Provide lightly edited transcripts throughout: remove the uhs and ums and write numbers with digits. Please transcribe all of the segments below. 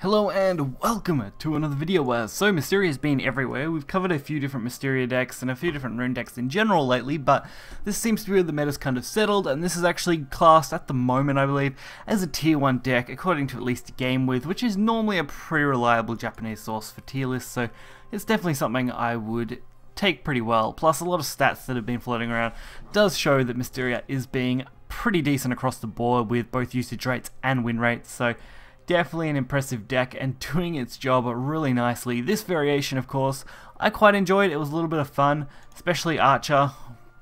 Hello and welcome to another video where Mysterian has been everywhere. We've covered a few different Mysterian decks and a few different rune decks in general lately, but this seems to be where the meta's kind of settled, and this is actually classed at the moment, I believe, as a tier 1 deck, according to at least GameWith, which is normally a pretty reliable Japanese source for tier lists, so it's definitely something I would take pretty well. Plus, a lot of stats that have been floating around does show that Mysterian is being pretty decent across the board with both usage rates and win rates, so definitely an impressive deck and doing its job really nicely. This variation, of course, I quite enjoyed. It was a little bit of fun, especially Archer.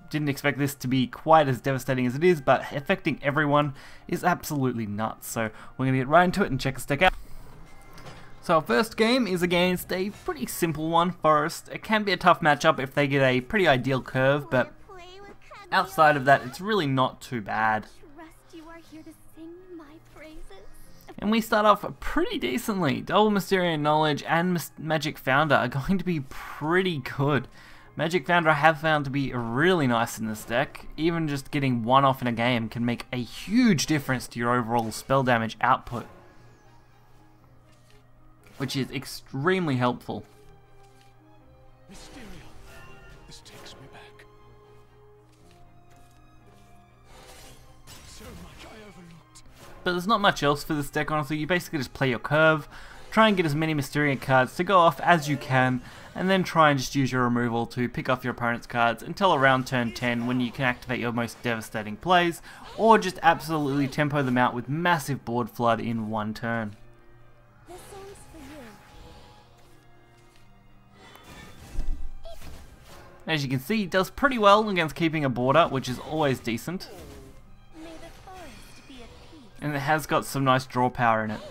Didn't expect this to be quite as devastating as it is, but affecting everyone is absolutely nuts. So we're going to get right into it and check this deck out. So our first game is against a pretty simple one, Forest. It can be a tough matchup if they get a pretty ideal curve, but outside of that, it's really not too bad. And we start off pretty decently. Double Mysterian Knowledge and Magic Founder are going to be pretty good. Magic Founder I have found to be really nice in this deck. Even just getting one off in a game can make a huge difference to your overall spell damage output, which is extremely helpful. Mysterian, this takes me back. So much I overlooked. But there's not much else for this deck, honestly. You basically just play your curve, try and get as many Mysterian cards to go off as you can, and then try and just use your removal to pick off your opponent's cards until around turn 10 when you can activate your most devastating plays, or just absolutely tempo them out with massive board flood in one turn. As you can see, it does pretty well against keeping a border, which is always decent. And it has got some nice draw power in it.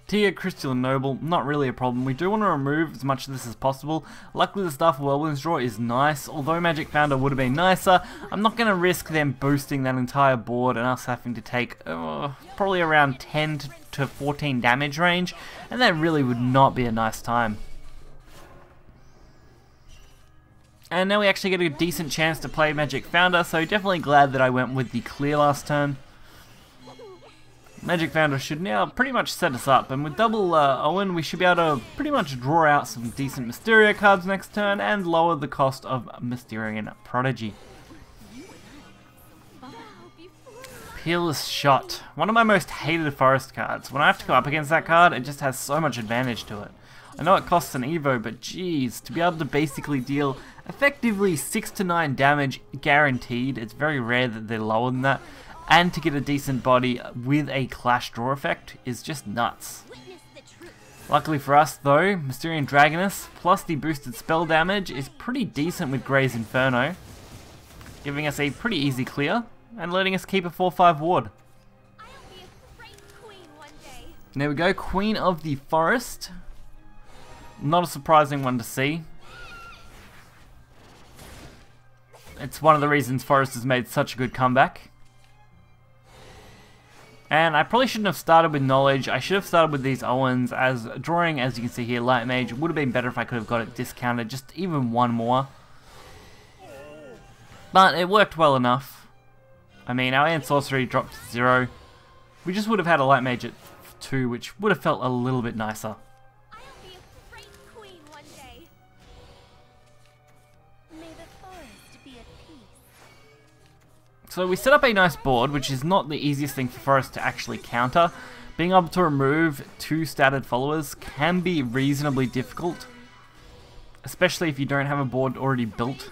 Tier Crystal Noble, not really a problem. We do want to remove as much of this as possible. Luckily the Staff of Whirlwind's draw is nice, although Magic Founder would have been nicer. I'm not going to risk them boosting that entire board and us having to take probably around 10 to 14 damage range, and that really would not be a nice time. And now we actually get a decent chance to play Magic Founder, so definitely glad that I went with the clear last turn. Magic Founder should now pretty much set us up, and with double Omen we should be able to pretty much draw out some decent Mysteria cards next turn and lower the cost of Mysterian Prodigy. Peerless Shot, one of my most hated Forest cards. When I have to go up against that card, it just has so much advantage to it. I know it costs an Evo, but geez, to be able to basically deal effectively 6 to 9 damage guaranteed, it's very rare that they're lower than that, and to get a decent body with a clash draw effect is just nuts. Luckily for us though, Mysterian Dragoness plus the boosted spell damage is pretty decent with Grey's Inferno, giving us a pretty easy clear and letting us keep a 4/5 ward. There we go, Queen of the Forest. Not a surprising one to see. It's one of the reasons Forest has made such a good comeback. And I probably shouldn't have started with Knowledge. I should have started with these Owens, as drawing, as you can see here, Light Mage would have been better if I could have got it discounted just even one more. But it worked well enough. I mean, our End Sorcery dropped to 0. We just would have had a Light Mage at 2, which would have felt a little bit nicer. So we set up a nice board, which is not the easiest thing for Forest to actually counter. Being able to remove 2 statted followers can be reasonably difficult, especially if you don't have a board already built.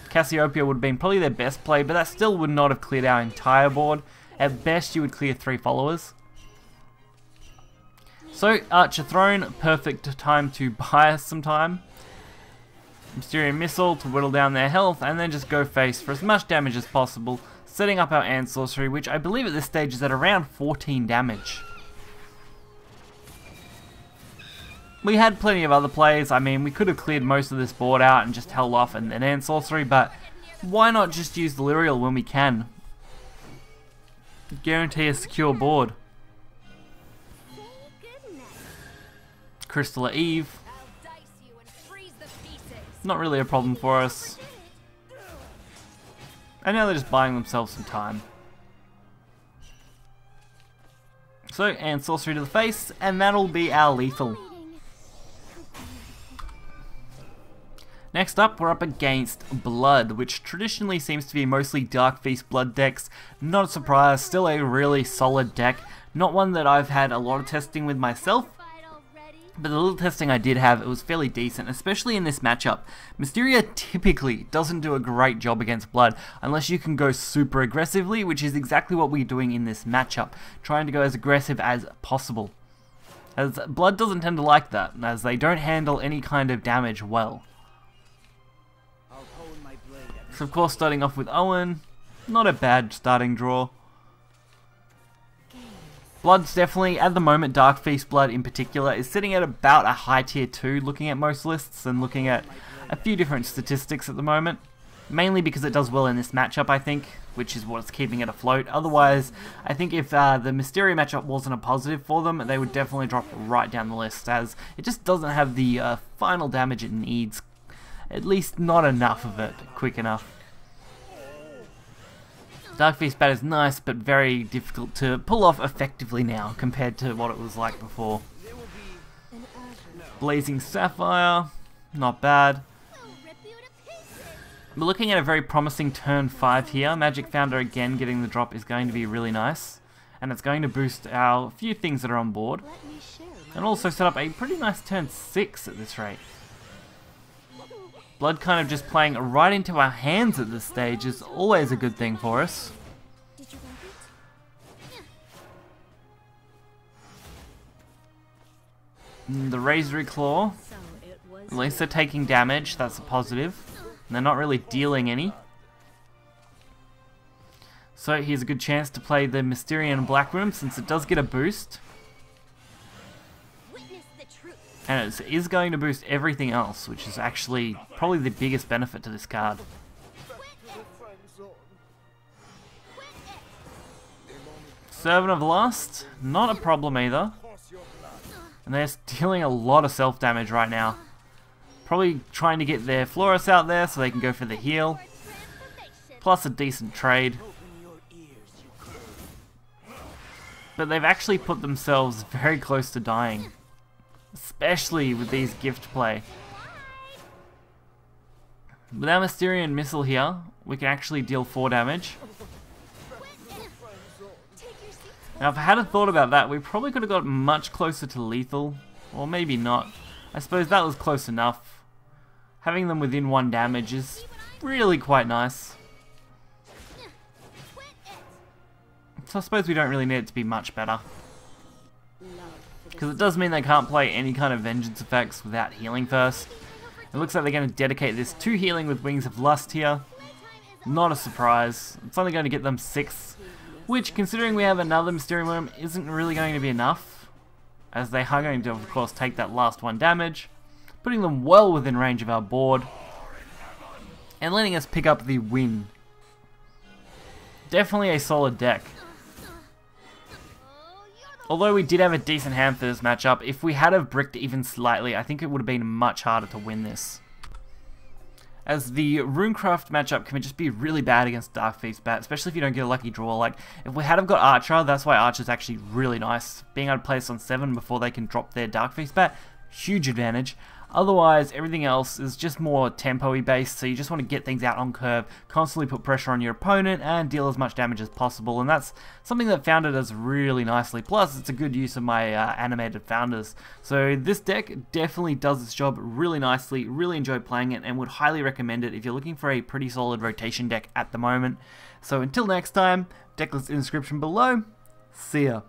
Cassiopeia would have been probably their best play, but that still would not have cleared our entire board. At best you would clear 3 followers. So Archer Throne, perfect time to buy us some time. Mysterian Missile to whittle down their health, and then just go face for as much damage as possible, setting up our End Sorcery, which I believe at this stage is at around 14 damage. We had plenty of other plays. I mean, we could have cleared most of this board out and just held off and then End Sorcery, but why not just use Delirial when we can? Guarantee a secure board. Crystal Eve. Not really a problem for us. And now they're just buying themselves some time. So, and sorcery to the face, and that'll be our lethal. Next up, we're up against Blood, which traditionally seems to be mostly Dark Feast Blood decks. Not a surprise, still a really solid deck. Not one that I've had a lot of testing with myself, but the little testing I did have, it was fairly decent, especially in this matchup. Mysteria typically doesn't do a great job against Blood, unless you can go super aggressively, which is exactly what we're doing in this matchup, trying to go as aggressive as possible. As Blood doesn't tend to like that, as they don't handle any kind of damage well. So of course, starting off with Omen, not a bad starting draw. Blood's definitely, at the moment, Dark Feast Blood in particular, is sitting at about a high tier 2, looking at most lists and looking at a few different statistics at the moment. Mainly because it does well in this matchup, I think, which is what's keeping it afloat. Otherwise, I think if the Mysteria matchup wasn't a positive for them, they would definitely drop right down the list, as it just doesn't have the final damage it needs. At least not enough of it quick enough. Dark Feast Bat is nice, but very difficult to pull off effectively now compared to what it was like before. Blazing Sapphire, not bad. We're looking at a very promising turn 5 here. Magic Founder again getting the drop is going to be really nice. And it's going to boost our few things that are on board. And also set up a pretty nice turn 6 at this rate. Blood kind of just playing right into our hands at this stage is always a good thing for us. The Razor Claw, at least they're taking damage, that's a positive. And they're not really dealing any. So here's a good chance to play the Mysterian Black Room since it does get a boost. And it is going to boost everything else, which is actually probably the biggest benefit to this card. Servant of Lust, not a problem either. And they're dealing a lot of self-damage right now. Probably trying to get their Florus out there so they can go for the heal. Plus a decent trade. But they've actually put themselves very close to dying. Especially with these gift play. With our Mysterian Missile here, we can actually deal 4 damage. Now if I had a thought about that, we probably could have got much closer to lethal. Or maybe not. I suppose that was close enough. Having them within 1 damage is really quite nice. So I suppose we don't really need it to be much better. Because it does mean they can't play any kind of vengeance effects without healing first. It looks like they're going to dedicate this to healing with Wings of Lust here. Not a surprise. It's only going to get them 6. Which, considering we have another Mysterian Worm, isn't really going to be enough. As they are going to, of course, take that last 1 damage. Putting them well within range of our board. And letting us pick up the win. Definitely a solid deck. Although we did have a decent hand for this matchup, if we had have bricked even slightly, I think it would have been much harder to win this. As the RuneCraft matchup can just be really bad against Dark Feast Bat, especially if you don't get a lucky draw. Like, if we had have got Archer, that's why Archer's actually really nice. Being able to place on 7 before they can drop their Dark Feast Bat, huge advantage. Otherwise, everything else is just more tempo-y based, so you just want to get things out on curve, constantly put pressure on your opponent, and deal as much damage as possible, and that's something that Founder does really nicely. Plus, it's a good use of my animated Founders. So this deck definitely does its job really nicely, really enjoy playing it, and would highly recommend it if you're looking for a pretty solid rotation deck at the moment. So until next time, deck list in the description below, see ya.